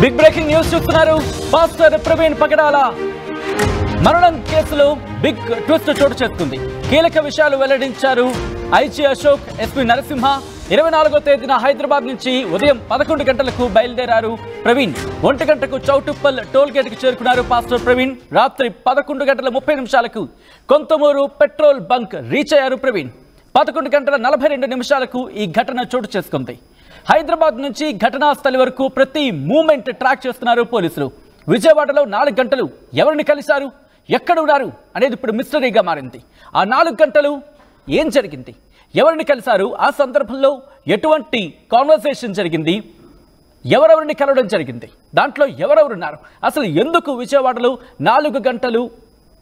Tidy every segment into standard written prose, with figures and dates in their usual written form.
Big breaking news చూస్తున్నారు. Pastor Praveen పగడాల మరణం కేసులో బిగ్ ట్విస్ట్ చోటు చేసుకుంది. కీలక విషయాలు వెల్లడించారు ఐజీ అశోక్, ఎస్పీ నరసింహ. 24వ తేదీన హైదరాబాద్ నుంచి ఉదయం 11 గంటలకు బయలుదేరారు ప్రవీణ్. 1 గంటకు చౌటుప్పల్ టోల్ గేట్ కి చేరుకున్నారు పాస్టర్ ప్రవీణ్. రాత్రి 11 గంటల 30 నిమిషాలకు కొంతమూరు పెట్రోల్ బంక్ రీచ్ అయ్యారు ప్రవీణ్. 11 గంటల 42 నిమిషాలకు ఈ ఘటన చోటు చేసుకుంది. హైదరాబాద్ నుంచి ఘటనా స్థలి వరకు ప్రతి మూమెంట్ ట్రాక్ చేస్తున్నారు పోలీసులు. విజయవాడలో 4 గంటలు ఎవరిని కలిశారు, ఎక్కడ ఉన్నారు అనేది ఇప్పుడు మిస్టరీగా మారింది. ఆ 4 గంటలు ఏం జరిగింది, ఎవరిని కలిశారు, ఆ సందర్భంలో ఎటువంటి కాన్వర్సేషన్ జరిగింది, ఎవరెవరిని కలవడం జరిగింది, దాంట్లో ఎవరెవరున్నారు, అసలు ఎందుకు విజయవాడలో 4 గంటలు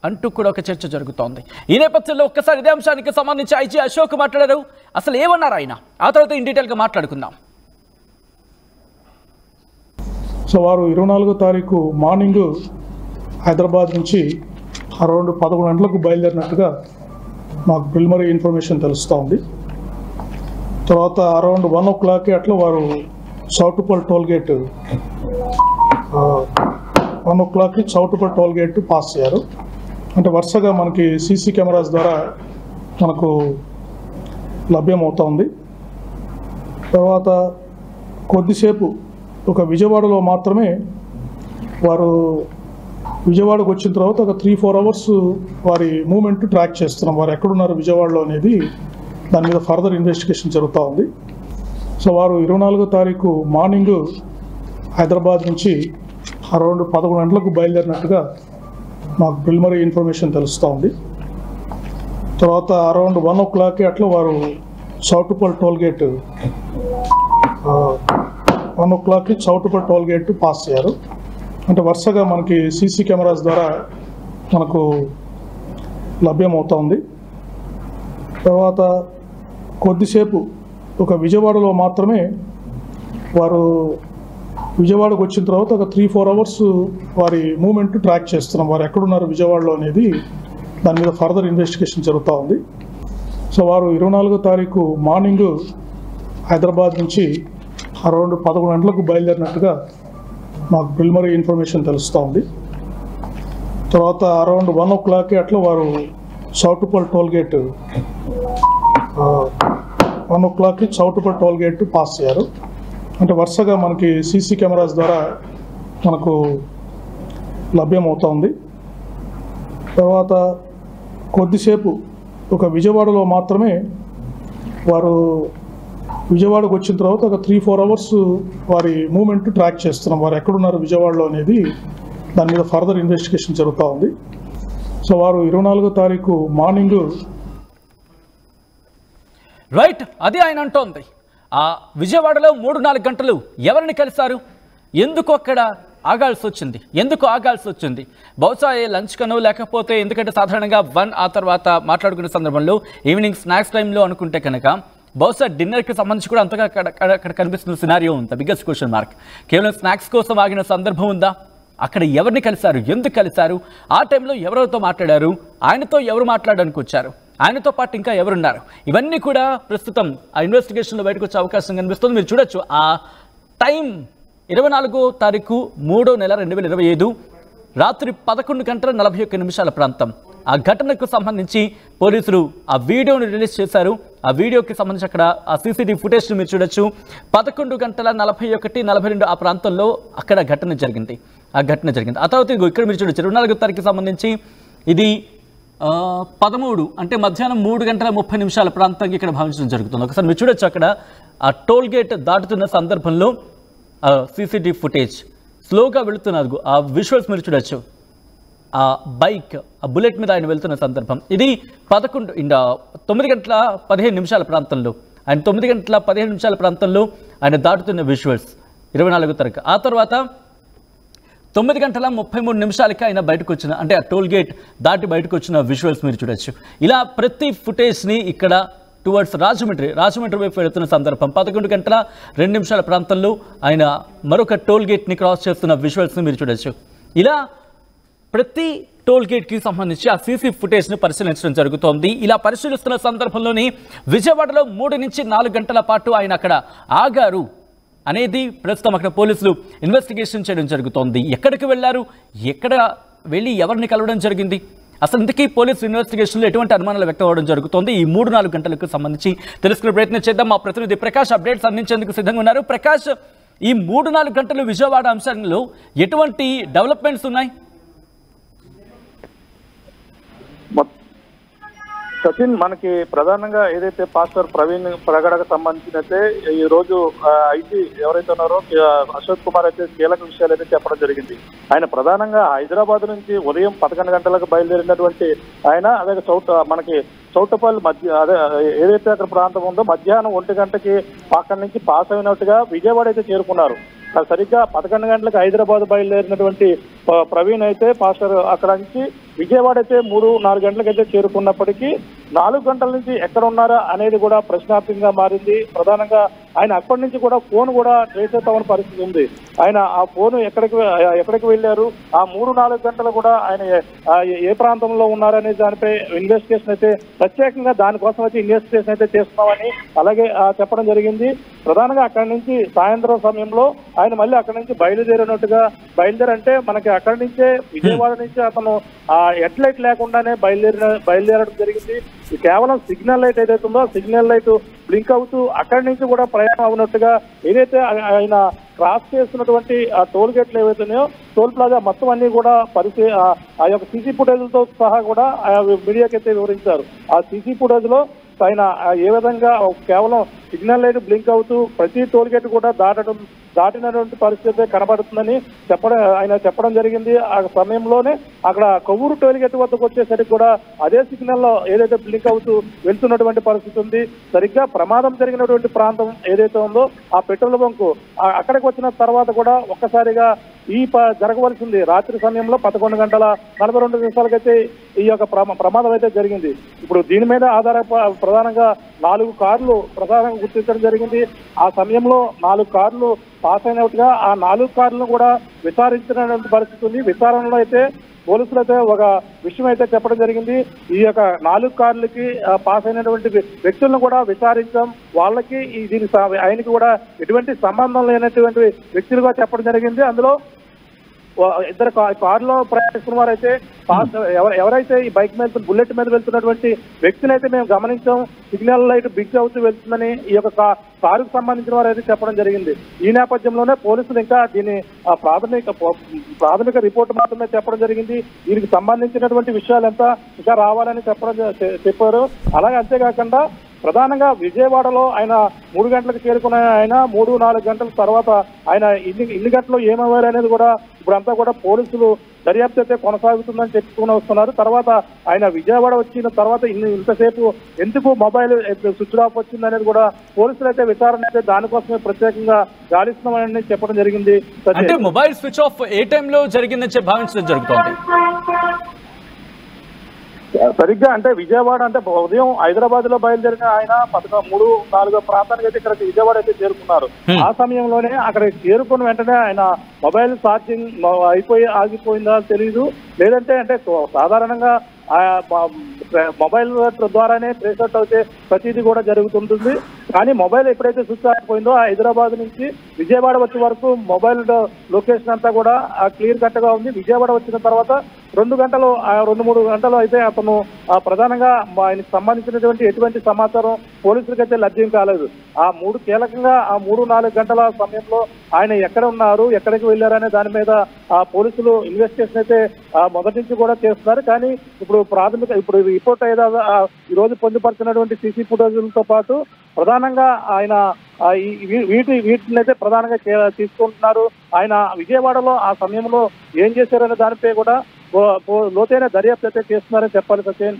అంటూ కూడా ఒక చర్చ జరుగుతోంది. ఈ నేపథ్యంలో ఒక్కసారి ఇదే అంశానికి సంబంధించి ఐజీ అశోక్ మాట్లాడారు. అసలు ఏమన్నారు ఆయన, ఆ తర్వాత ఇన్ డీటెయిల్గా మాట్లాడుకుందాం. సో వారు 24వ తారీఖు మార్నింగ్ హైదరాబాద్ నుంచి అరౌండ్ 11 గంటలకు బయలుదేరినట్టుగా మాకు ప్రిలిమినరీ ఇన్ఫర్మేషన్ తెలుస్తూ ఉంది. తర్వాత అరౌండ్ 1 o'clock అట్లా వారు Choutuppal toll gate 1 o'clock Choutuppal toll gate pass అయ్యారు. అంటే వరుసగా మనకి సీసీ కెమెరాస్ ద్వారా మనకు లభ్యమవుతోంది. తర్వాత కొద్దిసేపు ఒక విజయవాడలో మాత్రమే వారు విజయవాడకు వచ్చిన తర్వాత ఒక 3-4 hours వారి మూమెంట్ ట్రాక్ చేస్తున్నాం. వారు ఎక్కడున్నారు విజయవాడలో అనేది దాని మీద ఫర్దర్ ఇన్వెస్టిగేషన్ జరుగుతూ ఉంది. సో వారు 24వ తారీఖు మార్నింగ్ హైదరాబాద్ నుంచి అరౌండ్ 11 గంటలకు బయలుదేరినట్టుగా మాకు ప్రిలిమినరీ ఇన్ఫర్మేషన్ తెలుస్తూ ఉంది. తర్వాత అరౌండ్ 1 o'clock అట్లా వారు Choutuppal toll gate 1 o'clock Choutuppal toll gate pass అయ్యారు. అంటే వరుసగా మనకి సీసీ కెమెరాస్ ద్వారా మనకు లభ్యమవుతోంది. తర్వాత కొద్దిసేపు ఒక విజయవాడలో మాత్రమే వారు విజయవాడకు వచ్చిన తర్వాత ఒక 3-4 hours వారి మూమెంట్ ట్రాక్ చేస్తున్నాం. వారు ఎక్కడున్నారు విజయవాడలో అనేది దాని మీద ఫర్దర్ ఇన్వెస్టిగేషన్ జరుగుతూ ఉంది. సో వారు 24వ తారీఖు మార్నింగ్ హైదరాబాద్ నుంచి అరౌండ్ 11 గంటలకు బయలుదేరినట్టుగా మాకు ప్రిలిమినరీ ఇన్ఫర్మేషన్ తెలుస్తూ ఉంది. తర్వాత అరౌండ్ 1 o'clock అట్లా వారు Choutuppal toll gate 1 o'clock Choutuppal toll gate pass అయ్యారు. అంటే వరుసగా మనకి సీసీ కెమెరాస్ ద్వారా మనకు లభ్యమవుతోంది. తర్వాత కొద్దిసేపు ఒక విజయవాడలో మాత్రమే వారు విజయవాడకు వచ్చిన తర్వాత ఒక 3-4 hours వారి మూమెంట్ ట్రాక్ చేస్తున్నాం. వారు ఎక్కడున్నారు విజయవాడలో అనేది దాని మీద ఫర్దర్ ఇన్వెస్టిగేషన్ జరుగుతూ ఉంది. సో వారు 24వ తారీఖు మార్నింగ్ రైట్, అది ఆయన అంటోంది. ఆ విజయవాడలో 3-4 గంటలు ఎవరిని కలిశారు, ఎందుకు అక్కడ ఆగాల్సి వచ్చింది, ఎందుకు ఆగాల్సి వచ్చింది, బహుశా లంచ్ కనో లేకపోతే ఎందుకంటే సాధారణంగా 1 ఆ తర్వాత మాట్లాడుకునే సందర్భంలో ఈవినింగ్ స్నాక్స్ టైంలో అనుకుంటే కనుక బహుశా డిన్నర్కి సంబంధించి కూడా అంతగా అక్కడ కనిపిస్తున్న సినారియో ఉంది. Biggest question mark. కేవలం స్నాక్స్ కోసం ఆగిన సందర్భం ఉందా, అక్కడ ఎవరిని కలిశారు, ఎందుకు కలిశారు, ఆ టైంలో ఎవరితో మాట్లాడారు, ఆయనతో ఎవరు మాట్లాడడానికి వచ్చారు, ఆయనతో పాటు ఇంకా ఎవరున్నారు, ఇవన్నీ కూడా ప్రస్తుతం ఆ ఇన్వెస్టిగేషన్లో బయటకు వచ్చే అవకాశం కనిపిస్తుంది. మీరు చూడొచ్చు ఆ టైం 24వ తారీఖు 3వ నెల 2025 రాత్రి 11:41 ప్రాంతం. ఆ ఘటనకు సంబంధించి పోలీసులు ఆ వీడియోని రిలీజ్ చేశారు. ఆ వీడియోకి సంబంధించి అక్కడ ఆ సీసీటీవీ ఫుటేజ్ని మీరు చూడొచ్చు. 11:41-42 ఆ ప్రాంతంలో అక్కడ ఘటన జరిగింది. ఆ తర్వాత ఇక్కడ మీరు చూడొచ్చు 24వ తారీఖుకి సంబంధించి ఇది 13 అంటే మధ్యాహ్నం 3:30 ప్రాంతంగా ఇక్కడ భావించడం జరుగుతుంది. ఒకసారి మీరు చూడొచ్చు అక్కడ ఆ టోల్ గేట్ దాటుతున్న సందర్భంలో సీసీటీవీ ఫుటేజ్ స్లోగా వెళుతున్నారు. ఆ విజువల్స్ మీరు చూడొచ్చు. ఆ బైక్, ఆ బుల్లెట్ మీద ఆయన వెళ్తున్న సందర్భం ఇది 9:15 ప్రాంతంలో, ఆయన 9:15 ప్రాంతంలో ఆయన దాటుతున్న విజువల్స్ 24వ తారీఖు. ఆ తర్వాత 9:33 ఆయన బయటకు వచ్చిన, అంటే ఆ టోల్ గేట్ దాటి బయటకు వచ్చిన విజువల్స్ మీరు చూడొచ్చు. ఇలా ప్రతి ఫుటేజ్ని ఇక్కడ టువర్డ్స్ రాజమండ్రి వైపు వెళుతున్న సందర్భం 11:02 ప్రాంతంలో ఆయన మరొక టోల్ గేట్ని క్రాస్ చేస్తున్న విజువల్స్ని మీరు చూడొచ్చు. ఇలా ప్రతి టోల్ గేట్కి సంబంధించి ఆ సీసీ ఫుటేజ్ని పరిశీలించడం జరుగుతోంది. ఇలా పరిశీలిస్తున్న సందర్భంలోని విజయవాడలో 3 నుంచి 4 గంటల పాటు ఆయన అక్కడ ఆగారు. అనేది ప్రస్తుతం అక్కడ పోలీసులు ఇన్వెస్టిగేషన్ చేయడం జరుగుతోంది. ఎక్కడికి వెళ్ళారు, ఎక్కడ వెళ్ళి ఎవరిని కలవడం జరిగింది, అసలు ఇంతకీ పోలీసు ఇన్వెస్టిగేషన్లో ఎటువంటి అనుమానాలు వ్యక్తం అవ్వడం జరుగుతోంది, ఈ 3-4 గంటలకు సంబంధించి తెలుసుకునే ప్రయత్నం చేద్దాం. మా ప్రతినిధి ప్రకాష్ అప్డేట్స్ అందించేందుకు సిద్ధంగా ఉన్నారు. ప్రకాష్, ఈ 3-4 గంటలు విజయవాడ అంశంలో ఎటువంటి డెవలప్మెంట్స్ ఉన్నాయి? సచిన్, మనకి ప్రధానంగా ఏదైతే పాస్టర్ ప్రవీణ్ ప్రగడకు సంబంధించినైతే ఈ రోజు ఐటీ ఎవరైతే ఉన్నారో అశోక్ కుమార్ అయితే కీలక విషయాలు అయితే చెప్పడం జరిగింది. ఆయన ప్రధానంగా హైదరాబాద్ నుంచి ఉదయం 11 గంటలకు బయలుదేరినటువంటి ఆయన అదే మనకి చౌటపల్లి అదే ఏదైతే అక్కడ ప్రాంతం ఉందో మధ్యాహ్నం 1 గంటకి అక్కడి నుంచి పాస్ అయినట్టుగా విజయవాడ అయితే చేరుకున్నారు. సరిగ్గా 11 గంటలకు హైదరాబాద్ బయలుదేరినటువంటి ప్రవీణ్ అయితే పాస్టర్ అక్కడ నుంచి విజయవాడ అయితే 3-4 గంటలకైతే చేరుకున్నప్పటికీ 4 గంటల నుంచి ఎక్కడ ఉన్నారా అనేది కూడా ప్రశ్నార్థకంగా మారింది. ప్రధానంగా ఆయన అక్కడి నుంచి కూడా ఫోన్ కూడా ట్రేస్ అవుతామని పరిస్థితి ఉంది. ఆయన ఆ ఫోన్ ఎక్కడికి వెళ్ళారు, ఆ 3-4 గంటలు కూడా ఆయన ఏ ప్రాంతంలో ఉన్నారనే దానిపై ఇన్వెస్టిగేషన్ అయితే ప్రత్యేకంగా దానికోసం అయితే ఇన్వెస్టిగేషన్ అయితే చేస్తున్నామని అలాగే చెప్పడం జరిగింది. ప్రధానంగా అక్కడి నుంచి సాయంత్రం సమయంలో ఆయన మళ్ళీ అక్కడి నుంచి బయలుదేరంటే మనకి అక్కడి నుంచే విజయవాడ నుంచి అతను హెడ్ లైట్ లేకుండానే బయలుదేరడం జరిగింది. కేవలం సిగ్నల్ లైట్ ఏదైతే ఉందో సిగ్నల్ లైట్ బ్లింక్ అవుతూ అక్కడి నుంచి కూడా ప్రయాణం అవునట్టుగా ఏదైతే ఆయన క్రాస్ చేస్తున్నటువంటి ఆ టోల్ గేట్లు ఏవైతున్నాయో టోల్ ప్లాజా మొత్తం అన్ని కూడా ఆ యొక్క సీసీ ఫుటేజ్లతో సహా కూడా మీడియాకైతే వివరించారు. ఆ సీసీ ఫుటేజ్ లో ఆయన ఏ విధంగా కేవలం సిగ్నల్ లైట్ బ్లింక్ అవుతూ ప్రతి టోల్ గేట్ కూడా దాటినటువంటి పరిస్థితి కనబడుతుందని ఆయన చెప్పడం జరిగింది. ఆ సమయంలోనే అక్కడ కొవ్వూరు టోల్ గేట్ వద్దకు వచ్చేసరికి కూడా అదే సిగ్నల్ లో ఏదైతే బ్లింక్ అవుతూ వెళ్తున్నటువంటి పరిస్థితి ఉంది. సరిగ్గా ప్రమాదం జరిగినటువంటి ప్రాంతం ఏదైతే ఉందో ఆ పెట్రోల్ బంకు అక్కడికి వచ్చిన తర్వాత కూడా ఒక్కసారిగా జరగవలసింది రాత్రి సమయంలో 11:42 ఈ యొక్క ప్రమాదం అయితే జరిగింది. ఇప్పుడు దీని మీద ప్రధానంగా 4 కార్లు ప్రధానంగా గుర్తించడం జరిగింది. ఆ సమయంలో 4 కార్లు పాస్ అయినట్టుగా ఆ 4 కార్లను కూడా విచారించినటువంటి పరిస్థితి ఉంది. విచారణలో అయితే పోలీసులు అయితే ఒక విషయం అయితే చెప్పడం జరిగింది. ఈ యొక్క 4 కార్లకి పాస్ అయినటువంటి వ్యక్తులను కూడా విచారించాం, వాళ్ళకి ఆయనకి కూడా ఎటువంటి సంబంధం లేనటువంటి వ్యక్తులుగా చెప్పడం జరిగింది. అందులో ఇద్దరు కారులో ప్రయాణిస్తున్న వారైతే ఎవరైతే ఈ బైక్ మీద బుల్లెట్ మీద వెళ్తున్నటువంటి వ్యక్తిని అయితే మేము గమనించాం, సిగ్నల్ లైట్ బిగ్ అవుతూ వెళ్తుందని ఈ యొక్క కారుకు సంబంధించిన వారు అయితే చెప్పడం జరిగింది. ఈ నేపథ్యంలోనే పోలీసులు ఇంకా దీని ప్రాథమిక రిపోర్ట్ మాత్రమే చెప్పడం జరిగింది. దీనికి సంబంధించినటువంటి విషయాలు ఇంకా రావాలని చెప్పారు. అలాగే అంతేకాకుండా ప్రధానంగా విజయవాడలో ఆయన 3 గంటలకు చేరుకున్న ఆయన 3-4 గంటల తర్వాత ఆయన ఇన్ని గంటలు ఏమవ్వాలి అనేది కూడా ఇప్పుడంతా కూడా పోలీసులు దర్యాప్తు అయితే కొనసాగుతుందని చెప్పుకుని వస్తున్నారు. తర్వాత ఆయన విజయవాడ వచ్చిన తర్వాత ఇంతసేపు ఎందుకు మొబైల్ స్విచ్ ఆఫ్ వచ్చింది అనేది కూడా పోలీసులు అయితే విచారణ అయితే దానికోసమే ప్రత్యేకంగా గాలిస్తున్నామని చెప్పడం జరిగింది. అంటే మొబైల్ స్విచ్ ఆఫ్ ఏ టైంలో జరిగిందని భావించడం జరుగుతోంది. సరిగ్గా అంటే విజయవాడ అంటే ఉదయం హైదరాబాద్ లో బయలుదేరిన ఆయన 3-4 ప్రాంతానికి అయితే ఇక్కడ విజయవాడ అయితే చేరుకున్నారు. ఆ సమయంలోనే అక్కడ చేరుకున్న వెంటనే ఆయన మొబైల్ ఛార్జింగ్ ఆగిపోయిందా తెలియదు, లేదంటే అంటే సాధారణంగా మొబైల్ ద్వారానే ట్రేస్ అవుట్ అయితే ప్రతిదీ కూడా జరుగుతుంటుంది. కానీ మొబైల్ ఎప్పుడైతే స్విచ్ ఆగిపోయిందో హైదరాబాద్ నుంచి విజయవాడ వచ్చే వరకు మొబైల్ లొకేషన్ అంతా కూడా క్లియర్ కట్ గా ఉంది. విజయవాడ వచ్చిన తర్వాత 2-3 గంటలు అయితే అతను ప్రధానంగా ఆయనకు సంబంధించినటువంటి ఎటువంటి సమాచారం పోలీసులకు అయితే లభ్యం కాలేదు. కీలకంగా 3-4 గంటల సమయంలో ఆయన ఎక్కడ ఉన్నారు, ఎక్కడికి వెళ్ళారనే దాని మీద పోలీసులు ఇన్వెస్టిగేషన్ అయితే మొదటి నుంచి కూడా చేస్తున్నారు. కానీ ఇప్పుడు రిపోర్ట్ ఏదో ఈ రోజు పొందుపరిచినటువంటి సీసీ ఫుటేజ్లతో పాటు ప్రధానంగా ఆయన వీటిని అయితే ప్రధానంగా తీసుకుంటున్నారు. ఆయన విజయవాడలో ఆ సమయంలో ఏం చేశారనే దానిపై కూడా లోతైన దర్యాప్తు అయితే చేస్తున్నారని చెప్పాలి. సచిన్,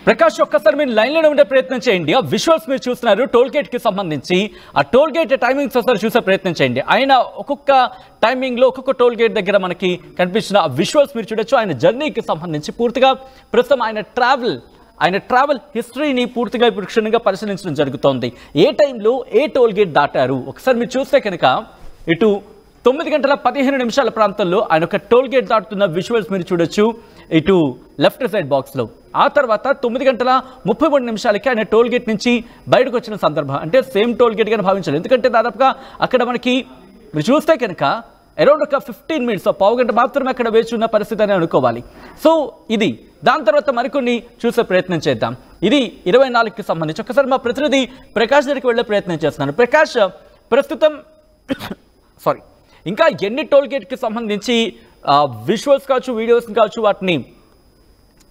ప్రకాష్, ఒక్కసారి మీరు లైన్లో ఉండే ప్రయత్నం చేయండి. ఆ విజువల్స్ మీరు చూస్తున్నారు టోల్ గేట్ కి సంబంధించి, ఆ టోల్ గేట్ టైమింగ్స్ ఒకసారి చూసే ప్రయత్నం చేయండి. ఆయన ఒక్కొక్క టైమింగ్ లో ఒక్కొక్క టోల్ గేట్ దగ్గర మనకి కనిపించిన ఆ విజువల్స్ మీరు చూడొచ్చు. ఆయన జర్నీకి సంబంధించి పూర్తిగా ప్రస్తుతం ఆయన ట్రావెల్ హిస్టరీని పూర్తిగా ఇప్పుడు క్షుణ్ణంగా పరిశీలించడం జరుగుతోంది. ఏ టైంలో ఏ టోల్ గేట్ దాటారు ఒకసారి మీరు చూస్తే కనుక ఇటు 9 గంటల 15 నిమిషాల ప్రాంతంలో ఆయన ఒక టోల్ గేట్ దాటుతున్న విజువల్స్ మీరు చూడొచ్చు ఇటు లెఫ్ట్ సైడ్ బాక్స్లో. ఆ తర్వాత 9 గంటల 33 నిమిషాలకి ఆయన టోల్ గేట్ నుంచి బయటకు వచ్చిన సందర్భం, అంటే సేమ్ టోల్ గేట్ గానే భావించాలి. ఎందుకంటే దాదాపుగా అక్కడ మనకి మీరు చూస్తే కనుక అరౌండ్ ఒక 15 మినిట్స్, పావు గంట మాత్రమే అక్కడ వేచి ఉన్న పరిస్థితి అని అనుకోవాలి. సో ఇది దాని తర్వాత మరికొన్ని చూసే ప్రయత్నం చేద్దాం. ఇది 24కి సంబంధించి ఒకసారి మా ప్రతినిధి ప్రకాష్ దగ్గరికి వెళ్ళే ప్రయత్నం చేస్తున్నాను. ప్రకాష్, ప్రస్తుతం ఇంకా ఎన్ని టోల్ గేట్కి సంబంధించి విజువల్స్ కావచ్చు, వీడియోస్ కావచ్చు, వాటిని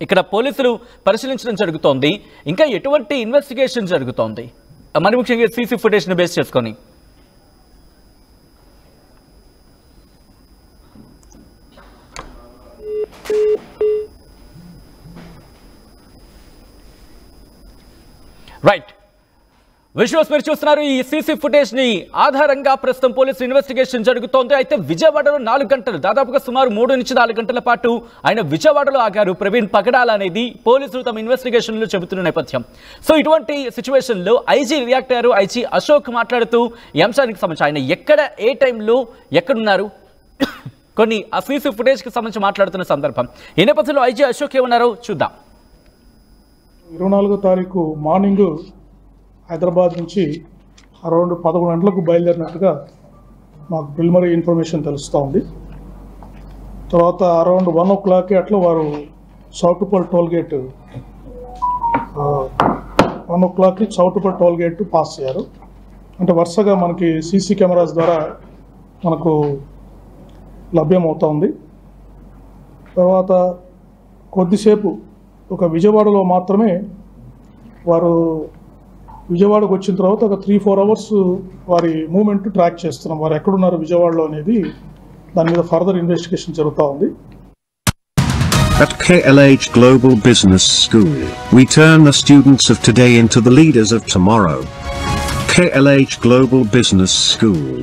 ఇక్కడ పోలీసులు పరిశీలించడం జరుగుతోంది? ఇంకా ఎటువంటి ఇన్వెస్టిగేషన్ జరుగుతోంది, మరి ముఖ్యంగా సీసీ ఫుటేజ్ని బేస్ చేసుకొని? రైట్, విజువల్స్ మీరు చూస్తున్నారు. ఈ సీసీ ఫుటేజ్ ని ఆధారంగా ప్రస్తుతం పోలీసు ఇన్వెస్టిగేషన్ జరుగుతోంది. అయితే విజయవాడలో 4 గంటలు, దాదాపుగా సుమారు 3 నుంచి 4 గంటల పాటు ఆయన విజయవాడలో ఆగారు ప్రవీణ్ పగడాల అనేది పోలీసులు తమ ఇన్వెస్టిగేషన్ లో చెబుతున్న నేపథ్యం. సో ఇటువంటి సిచ్యువేషన్ లో ఐజీ రియాక్ట్ అయ్యారు. ఐజీ అశోక్ మాట్లాడుతూ ఈ అంశానికి సంబంధించి ఆయన ఎక్కడ, ఏ టైంలో ఎక్కడున్నారు, కొన్ని ఆ సీసీ ఫుటేజ్ కి సంబంధించి మాట్లాడుతున్న సందర్భం. ఈ నేపథ్యంలో ఐజీ అశోక్ ఏమన్నారో చూద్దాం. 24వ తారీఖు మార్నింగ్ హైదరాబాద్ నుంచి అరౌండ్ 11 గంటలకు బయలుదేరినట్టుగా మాకు ప్రిలిమినరీ ఇన్ఫర్మేషన్ తెలుస్తూ ఉంది. తర్వాత అరౌండ్ 1 o'clock అట్లా వారు Choutuppal toll gate 1 o'clock Choutuppal toll gate pass అయ్యారు. అంటే వరుసగా మనకి సీసీ కెమెరాస్ ద్వారా మనకు లభ్యమవుతోంది. తర్వాత కొద్దిసేపు ఒక విజయవాడలో మాత్రమే వారు విజయవాడకు వచ్చిన తర్వాత ఒక 3-4 hours వారి మూమెంట్ ట్రాక్ చేస్తున్నాం. వారు ఎక్కడున్నారు విజయవాడలో అనేది దాని మీద ఫర్దర్ ఇన్వెస్టిగేషన్ జరుగుతూ ఉంది. At KLH Global Business School, we turn the students of today into the leaders of tomorrow. KLH Global Business School.